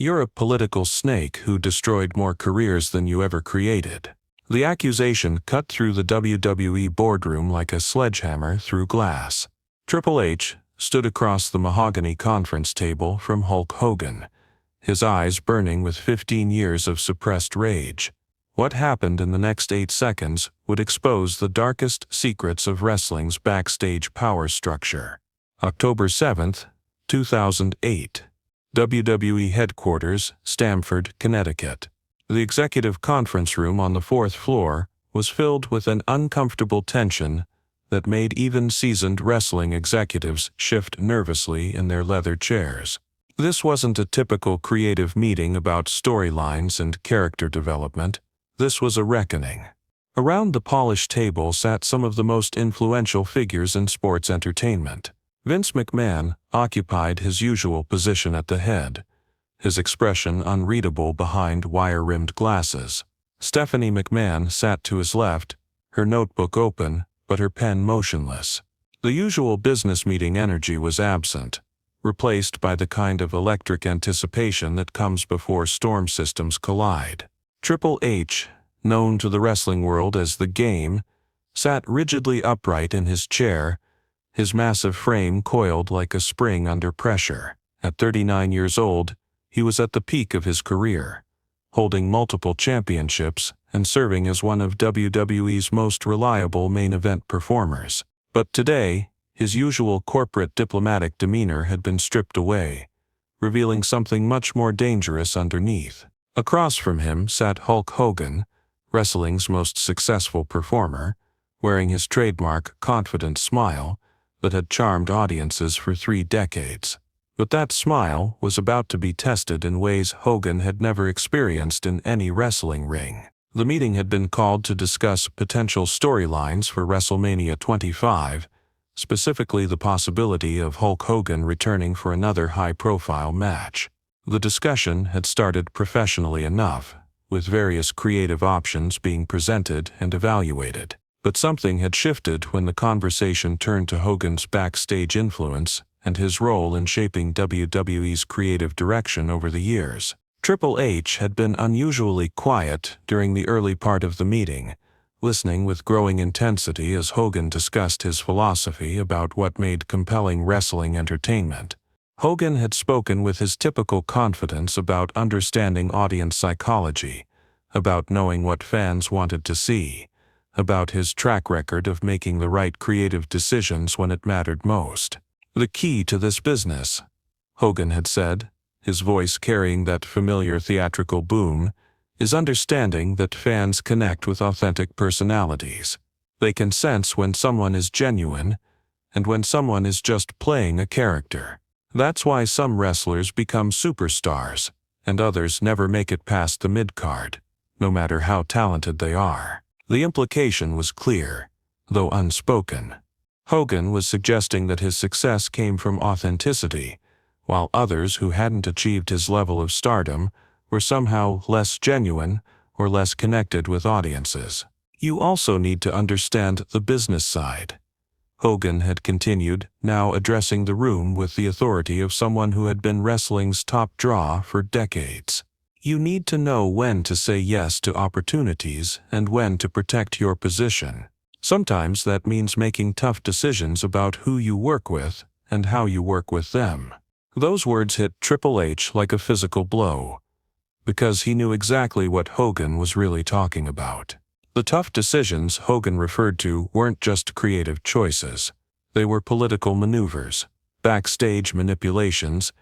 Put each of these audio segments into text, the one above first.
You're a political snake who destroyed more careers than you ever created. The accusation cut through the WWE boardroom like a sledgehammer through glass. Triple H stood across the mahogany conference table from Hulk Hogan, his eyes burning with 15 years of suppressed rage. What happened in the next 8 seconds would expose the darkest secrets of wrestling's backstage power structure. October 7, 2008. WWE Headquarters, Stamford, Connecticut. The executive conference room on the 4th floor was filled with an uncomfortable tension that made even seasoned wrestling executives shift nervously in their leather chairs. This wasn't a typical creative meeting about storylines and character development. This was a reckoning. Around the polished table sat some of the most influential figures in sports entertainment. Vince McMahon occupied his usual position at the head, his expression unreadable behind wire-rimmed glasses. Stephanie McMahon sat to his left, her notebook open, but her pen motionless. The usual business meeting energy was absent, replaced by the kind of electric anticipation that comes before storm systems collide. Triple H, known to the wrestling world as The Game, sat rigidly upright in his chair, his massive frame coiled like a spring under pressure. At 39 years old, he was at the peak of his career, holding multiple championships and serving as one of WWE's most reliable main event performers. But today, his usual corporate diplomatic demeanor had been stripped away, revealing something much more dangerous underneath. Across from him sat Hulk Hogan, wrestling's most successful performer, wearing his trademark confident smile that had charmed audiences for 3 decades. But that smile was about to be tested in ways Hogan had never experienced in any wrestling ring. The meeting had been called to discuss potential storylines for WrestleMania 25, specifically the possibility of Hulk Hogan returning for another high-profile match. The discussion had started professionally enough, with various creative options being presented and evaluated. But something had shifted when the conversation turned to Hogan's backstage influence and his role in shaping WWE's creative direction over the years. Triple H had been unusually quiet during the early part of the meeting, listening with growing intensity as Hogan discussed his philosophy about what made compelling wrestling entertainment. Hogan had spoken with his typical confidence about understanding audience psychology, about knowing what fans wanted to see, about his track record of making the right creative decisions when it mattered most. The key to this business, Hogan had said, his voice carrying that familiar theatrical boom, is understanding that fans connect with authentic personalities. They can sense when someone is genuine and when someone is just playing a character. That's why some wrestlers become superstars and others never make it past the mid-card, no matter how talented they are. The implication was clear, though unspoken. Hogan was suggesting that his success came from authenticity, while others who hadn't achieved his level of stardom were somehow less genuine or less connected with audiences. You also need to understand the business side, Hogan had continued, now addressing the room with the authority of someone who had been wrestling's top draw for decades. You need to know when to say yes to opportunities and when to protect your position. Sometimes that means making tough decisions about who you work with and how you work with them. Those words hit Triple H like a physical blow, because he knew exactly what Hogan was really talking about. The tough decisions Hogan referred to weren't just creative choices. They were political maneuvers, backstage manipulations,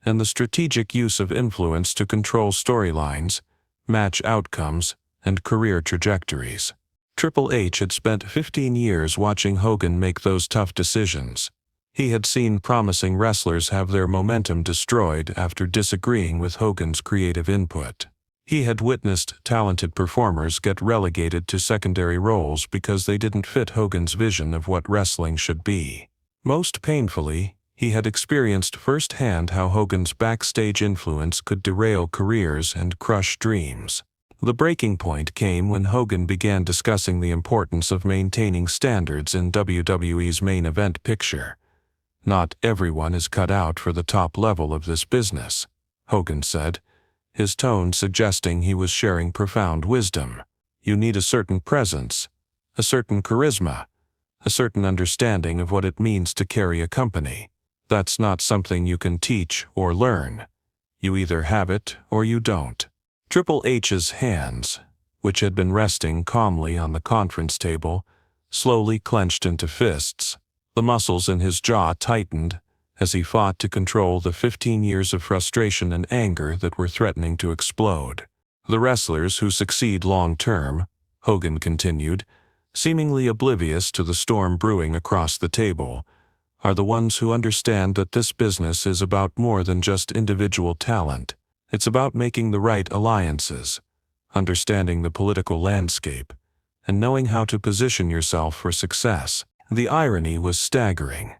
and the strategic use of influence to control storylines, match outcomes, and career trajectories. Triple H had spent 15 years watching Hogan make those tough decisions. He had seen promising wrestlers have their momentum destroyed after disagreeing with Hogan's creative input. He had witnessed talented performers get relegated to secondary roles because they didn't fit Hogan's vision of what wrestling should be. Most painfully, he had experienced firsthand how Hogan's backstage influence could derail careers and crush dreams. The breaking point came when Hogan began discussing the importance of maintaining standards in WWE's main event picture. Not everyone is cut out for the top level of this business, Hogan said, his tone suggesting he was sharing profound wisdom. You need a certain presence, a certain charisma, a certain understanding of what it means to carry a company. That's not something you can teach or learn. You either have it or you don't. Triple H's hands, which had been resting calmly on the conference table, slowly clenched into fists. The muscles in his jaw tightened as he fought to control the 15 years of frustration and anger that were threatening to explode. The wrestlers who succeed long-term, Hogan continued, seemingly oblivious to the storm brewing across the table, are the ones who understand that this business is about more than just individual talent. It's about making the right alliances, understanding the political landscape, and knowing how to position yourself for success. The irony was staggering.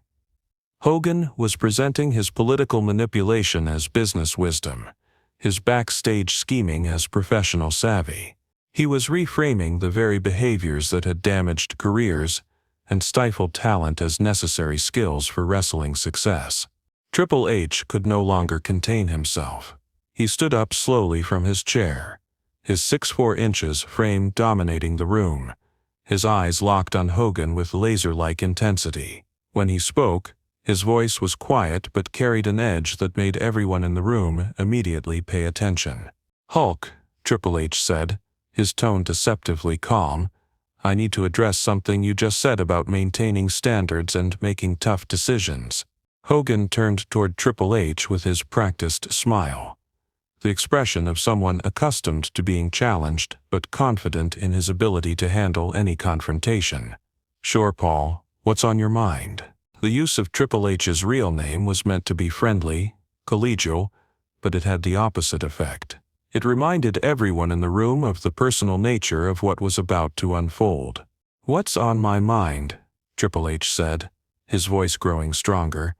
Hogan was presenting his political manipulation as business wisdom, his backstage scheming as professional savvy. He was reframing the very behaviors that had damaged careers and stifled talent as necessary skills for wrestling success. Triple H could no longer contain himself. He stood up slowly from his chair, his 6'4" frame dominating the room, his eyes locked on Hogan with laser-like intensity. When he spoke, his voice was quiet but carried an edge that made everyone in the room immediately pay attention. "Hulk," Triple H said, his tone deceptively calm, "I need to address something you just said about maintaining standards and making tough decisions." Hogan turned toward Triple H with his practiced smile, the expression of someone accustomed to being challenged but confident in his ability to handle any confrontation. "Sure, Paul, what's on your mind?" The use of Triple H's real name was meant to be friendly, collegial, but it had the opposite effect. It reminded everyone in the room of the personal nature of what was about to unfold. "What's on my mind," Triple H said, his voice growing stronger,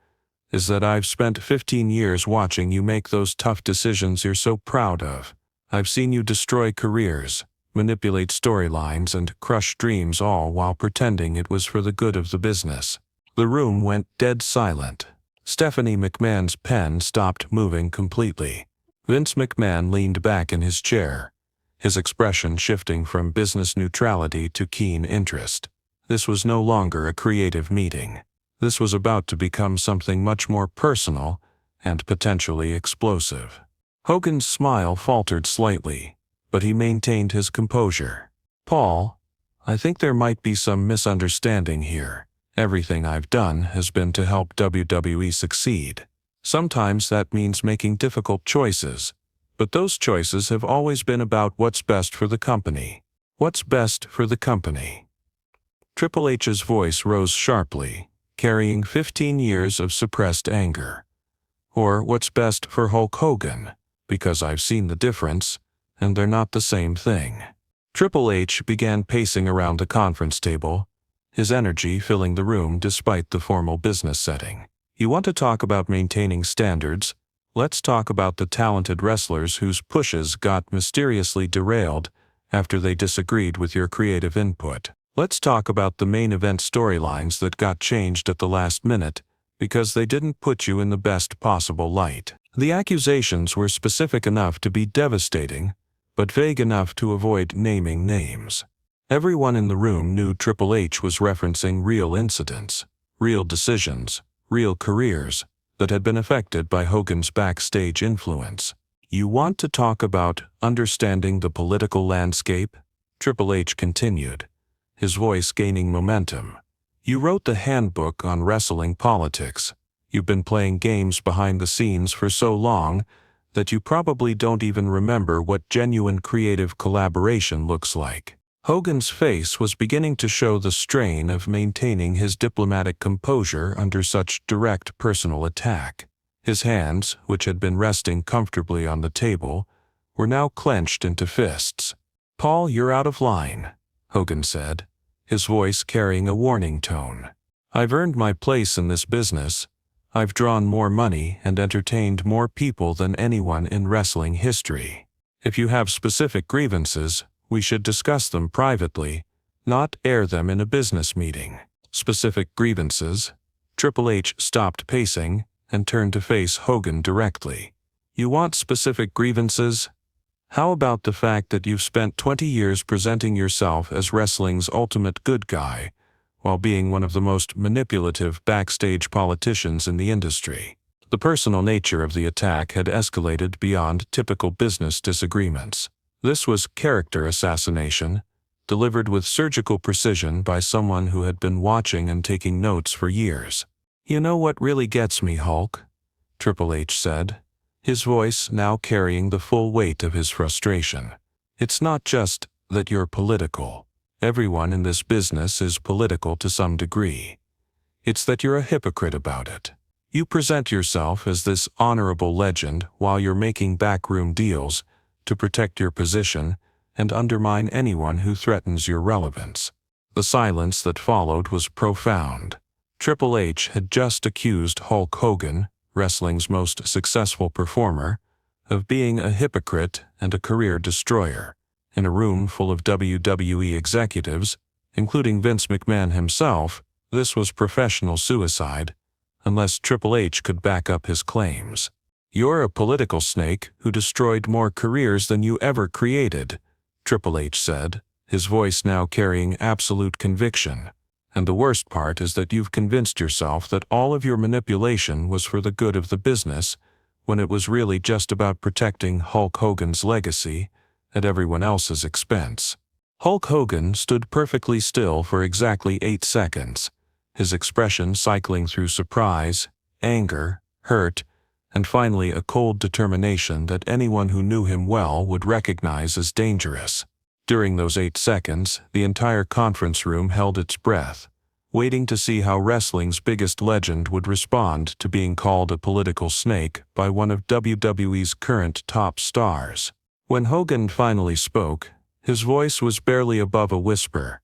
"is that I've spent 15 years watching you make those tough decisions you're so proud of. I've seen you destroy careers, manipulate storylines, and crush dreams, all while pretending it was for the good of the business." The room went dead silent. Stephanie McMahon's pen stopped moving completely. Vince McMahon leaned back in his chair, his expression shifting from business neutrality to keen interest. This was no longer a creative meeting. This was about to become something much more personal and potentially explosive. Hogan's smile faltered slightly, but he maintained his composure. "Paul, I think there might be some misunderstanding here. Everything I've done has been to help WWE succeed. Sometimes that means making difficult choices, but those choices have always been about what's best for the company. What's best for the company?" Triple H's voice rose sharply, carrying 15 years of suppressed anger. "Or what's best for Hulk Hogan, because I've seen the difference, and they're not the same thing." Triple H began pacing around the conference table, his energy filling the room despite the formal business setting. "You want to talk about maintaining standards? Let's talk about the talented wrestlers whose pushes got mysteriously derailed after they disagreed with your creative input. Let's talk about the main event storylines that got changed at the last minute because they didn't put you in the best possible light. The accusations were specific enough to be devastating, but vague enough to avoid naming names. Everyone in the room knew Triple H was referencing real incidents, real decisions, real careers that had been affected by Hogan's backstage influence. "You want to talk about understanding the political landscape?" Triple H continued, his voice gaining momentum. "You wrote the handbook on wrestling politics. You've been playing games behind the scenes for so long that you probably don't even remember what genuine creative collaboration looks like." Hogan's face was beginning to show the strain of maintaining his diplomatic composure under such direct personal attack. His hands, which had been resting comfortably on the table, were now clenched into fists. "Paul, you're out of line," Hogan said, his voice carrying a warning tone. "I've earned my place in this business. I've drawn more money and entertained more people than anyone in wrestling history. If you have specific grievances, we should discuss them privately, not air them in a business meeting." "Specific grievances?" Triple H stopped pacing and turned to face Hogan directly. You want specific grievances? How about the fact that you've spent 20 years presenting yourself as wrestling's ultimate good guy, while being one of the most manipulative backstage politicians in the industry? The personal nature of the attack had escalated beyond typical business disagreements. This was character assassination, delivered with surgical precision by someone who had been watching and taking notes for years. "You know what really gets me, Hulk?" Triple H said, his voice now carrying the full weight of his frustration. "It's not just that you're political. Everyone in this business is political to some degree. It's that you're a hypocrite about it. You present yourself as this honorable legend while you're making backroom deals to protect your position and undermine anyone who threatens your relevance." The silence that followed was profound. Triple H had just accused Hulk Hogan, wrestling's most successful performer, of being a hypocrite and a career destroyer. In a room full of WWE executives, including Vince McMahon himself, this was professional suicide, unless Triple H could back up his claims. "You're a political snake who destroyed more careers than you ever created," Triple H said, his voice now carrying absolute conviction. "And the worst part is that you've convinced yourself that all of your manipulation was for the good of the business, when it was really just about protecting Hulk Hogan's legacy at everyone else's expense." Hulk Hogan stood perfectly still for exactly 8 seconds, his expression cycling through surprise, anger, hurt, and finally a cold determination that anyone who knew him well would recognize as dangerous. During those 8 seconds, the entire conference room held its breath, waiting to see how wrestling's biggest legend would respond to being called a political snake by one of WWE's current top stars. When Hogan finally spoke, his voice was barely above a whisper,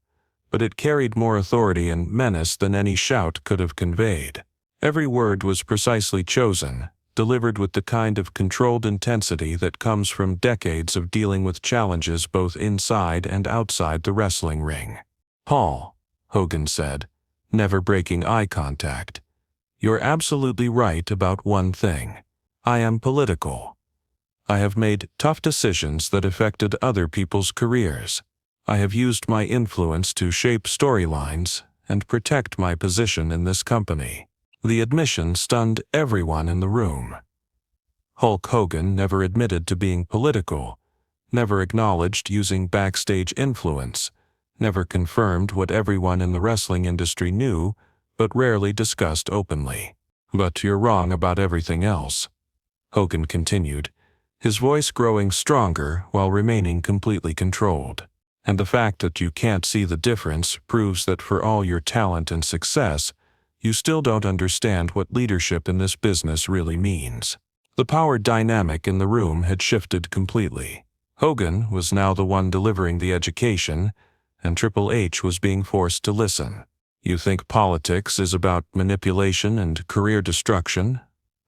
but it carried more authority and menace than any shout could have conveyed. Every word was precisely chosen, delivered with the kind of controlled intensity that comes from decades of dealing with challenges both inside and outside the wrestling ring. "Paul," Hogan said, never breaking eye contact, "you're absolutely right about one thing. I am political. I have made tough decisions that affected other people's careers. I have used my influence to shape storylines and protect my position in this company." The admission stunned everyone in the room. Hulk Hogan never admitted to being political, never acknowledged using backstage influence, never confirmed what everyone in the wrestling industry knew, but rarely discussed openly. "But you're wrong about everything else," Hogan continued, his voice growing stronger while remaining completely controlled. "And the fact that you can't see the difference proves that for all your talent and success, you still don't understand what leadership in this business really means." The power dynamic in the room had shifted completely. Hogan was now the one delivering the education, and Triple H was being forced to listen. "You think politics is about manipulation and career destruction?"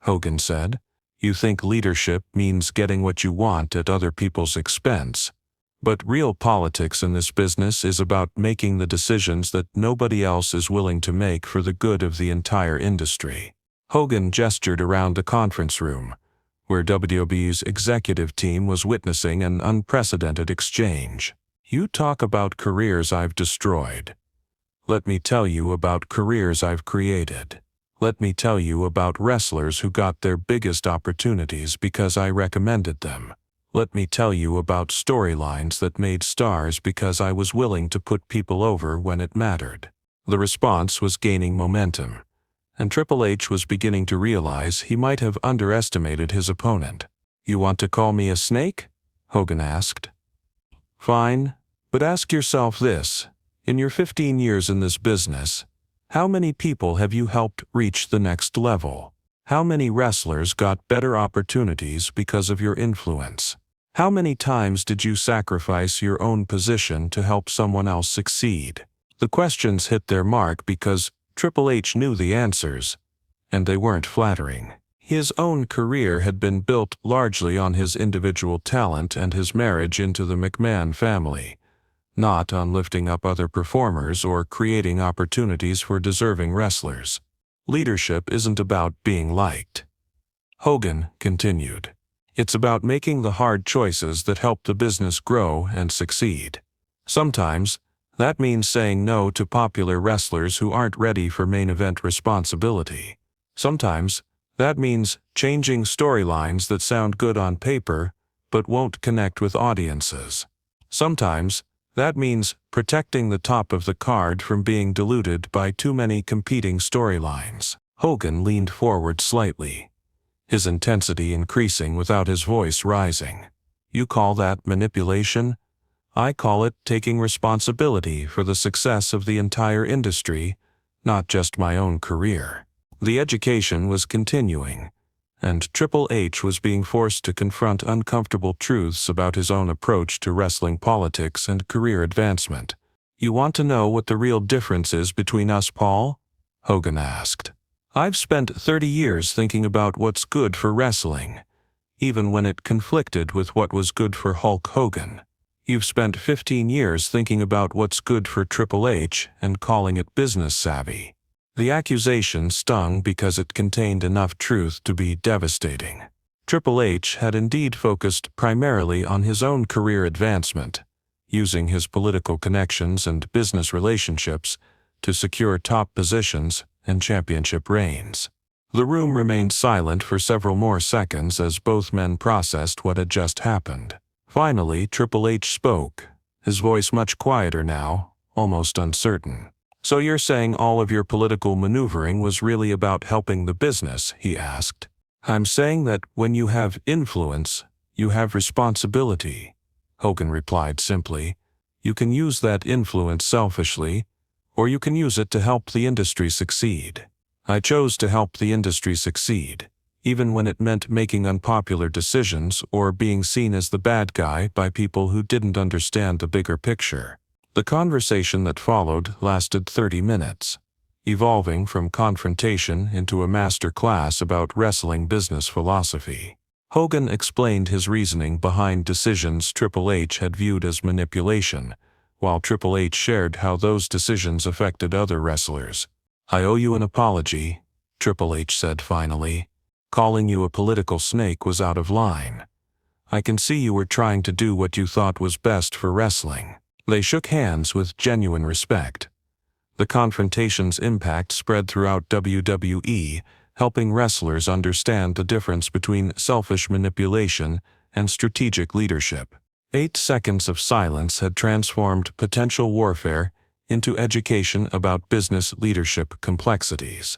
Hogan said. "You think leadership means getting what you want at other people's expense? But real politics in this business is about making the decisions that nobody else is willing to make for the good of the entire industry." Hogan gestured around the conference room, where WWE's executive team was witnessing an unprecedented exchange. "You talk about careers I've destroyed. Let me tell you about careers I've created. Let me tell you about wrestlers who got their biggest opportunities because I recommended them. Let me tell you about storylines that made stars because I was willing to put people over when it mattered." The response was gaining momentum, and Triple H was beginning to realize he might have underestimated his opponent. "You want to call me a snake?" Hogan asked. "Fine, but ask yourself this. In your 15 years in this business, how many people have you helped reach the next level? How many wrestlers got better opportunities because of your influence? How many times did you sacrifice your own position to help someone else succeed?" The questions hit their mark because Triple H knew the answers, and they weren't flattering. His own career had been built largely on his individual talent and his marriage into the McMahon family, not on lifting up other performers or creating opportunities for deserving wrestlers. "Leadership isn't about being liked," Hogan continued. It's about making the hard choices that help the business grow and succeed. Sometimes, that means saying no to popular wrestlers who aren't ready for main event responsibility. Sometimes, that means changing storylines that sound good on paper, but won't connect with audiences. Sometimes, that means protecting the top of the card from being diluted by too many competing storylines. Hogan leaned forward slightly, his intensity increasing without his voice rising. You call that manipulation? I call it taking responsibility for the success of the entire industry, not just my own career. The education was continuing, and Triple H was being forced to confront uncomfortable truths about his own approach to wrestling politics and career advancement. You want to know what the real difference is between us, Paul? Hogan asked. I've spent 30 years thinking about what's good for wrestling, even when it conflicted with what was good for Hulk Hogan. You've spent 15 years thinking about what's good for Triple H and calling it business savvy. The accusation stung because it contained enough truth to be devastating. Triple H had indeed focused primarily on his own career advancement, using his political connections and business relationships to secure top positions and championship reigns. The room remained silent for several more seconds as both men processed what had just happened. Finally, Triple H spoke, his voice much quieter now, almost uncertain. So you're saying all of your political maneuvering was really about helping the business, he asked. I'm saying that when you have influence, you have responsibility, Hogan replied simply. You can use that influence selfishly, or you can use it to help the industry succeed. I chose to help the industry succeed, even when it meant making unpopular decisions or being seen as the bad guy by people who didn't understand the bigger picture. The conversation that followed lasted 30 minutes, evolving from confrontation into a master class about wrestling business philosophy. Hogan explained his reasoning behind decisions Triple H had viewed as manipulation, while Triple H shared how those decisions affected other wrestlers. I owe you an apology, Triple H said finally. Calling you a political snake was out of line. I can see you were trying to do what you thought was best for wrestling. They shook hands with genuine respect. The confrontation's impact spread throughout WWE, helping wrestlers understand the difference between selfish manipulation and strategic leadership. 8 seconds of silence had transformed potential warfare into education about business leadership complexities.